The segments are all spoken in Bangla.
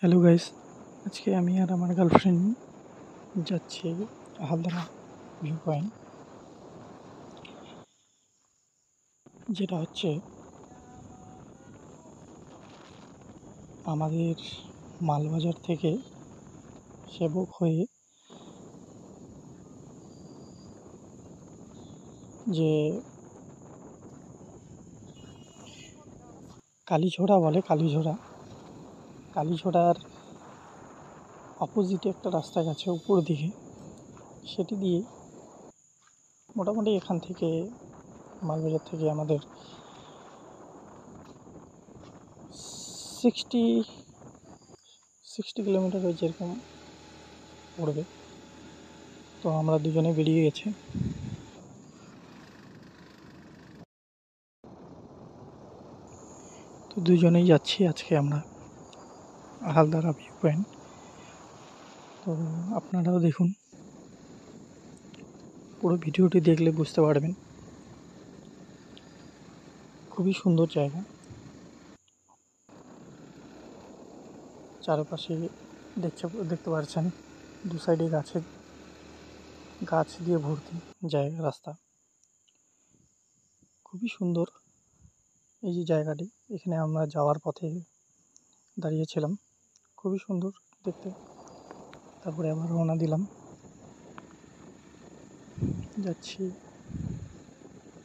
হ্যালো গাইস, আজকে আমি আর আমার গার্লফ্রেন্ড যাচ্ছি হালদারা ভিউ পয়েন্ট, যেটা হচ্ছে আমাদের মালবাজার থেকে সেবক হয়ে যে কালীঝোড়া বলে, কালীঝোড়ার অপোজিটে একটা রাস্তা গেছে উপর দিকে, সেটি দিয়ে মোটামুটি এখান থেকে মালবাজার থেকে আমাদের 60 কিলোমিটার হয়েছে এরকম পড়বে। তো আমরা দুজনে বেরিয়ে গেছি। তো দুজনেই যাচ্ছি আজকে আমরা হালদারা ভিউ পয়েন্ট। তো আপনারাও দেখুন, পুরো ভিডিওটি দেখলে বুঝতে পারবেন। খুবই সুন্দর জায়গা, চারপাশে দেখতে পাচ্ছেন দু সাইডে গাছ দিয়ে ভর্তি জায়গা, রাস্তা খুবই সুন্দর। এই যে জায়গাটি, এখানে আমরা যাওয়ার পথে দাঁড়িয়েছিলাম, খুবই সুন্দর দেখতে। তারপরে আবার রওনা দিলাম, যাচ্ছি।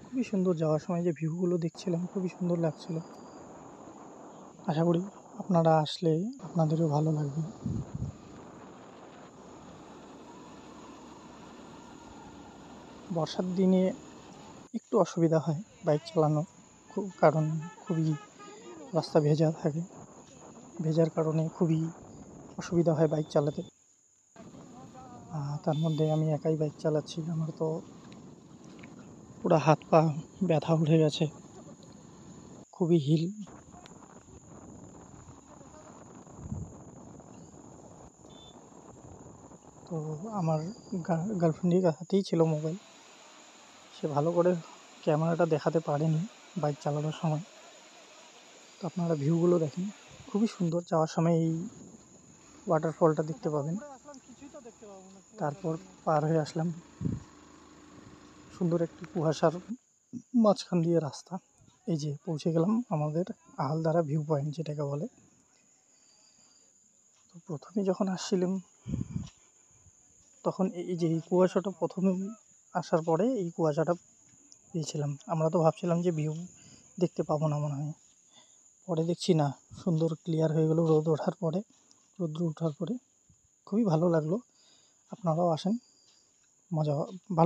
খুবই সুন্দর, যাওয়ার সময় যে ভিউগুলো দেখছিলাম খুবই সুন্দর লাগছিল। আশা করি আপনারা আসলে আপনাদেরও ভালো লাগবে। বর্ষার দিনে একটু অসুবিধা হয় বাইক চালানো, কারণ খুবই রাস্তা ভেজা থাকে, ভেজার কারণে খুবই অসুবিধা হয় বাইক চালাতে। তার মধ্যে আমি একাই বাইক চালাচ্ছি, আমার তো পুরো হাত পা ব্যথা উঠে গেছে, খুবই হিল। তো আমার গার্লফ্রেন্ডের হাতেই ছিল মোবাইল, সে ভালো করে ক্যামেরাটা দেখাতে পারেনি বাইক চালানোর সময়। তো আপনারা ভিউগুলো দেখেন, খুবই সুন্দর। যাওয়ার সময় এই ওয়াটারফলটা দেখতে পাবেন। তারপর পার হয়ে আসলাম সুন্দর একটি কুয়াশার মাঝখান দিয়ে রাস্তা। এই যে পৌঁছে গেলাম আমাদের আহালদারা ভিউ পয়েন্ট যেটাকে বলে। তো প্রথমে যখন আসছিলাম তখন এই যে এই কুয়াশাটা প্রথমে আসার পরে এই কুয়াশাটা পেয়েছিলাম, আমরা তো ভাবছিলাম যে ভিউ দেখতে পাবো না মনে হয়। পরে দেখছি না, সুন্দর ক্লিয়ার হয়ে গেলো রৌদ্র ওঠার পরে খুবই ভালো লাগলো। আপনারাও আসেন, মজা ভালো।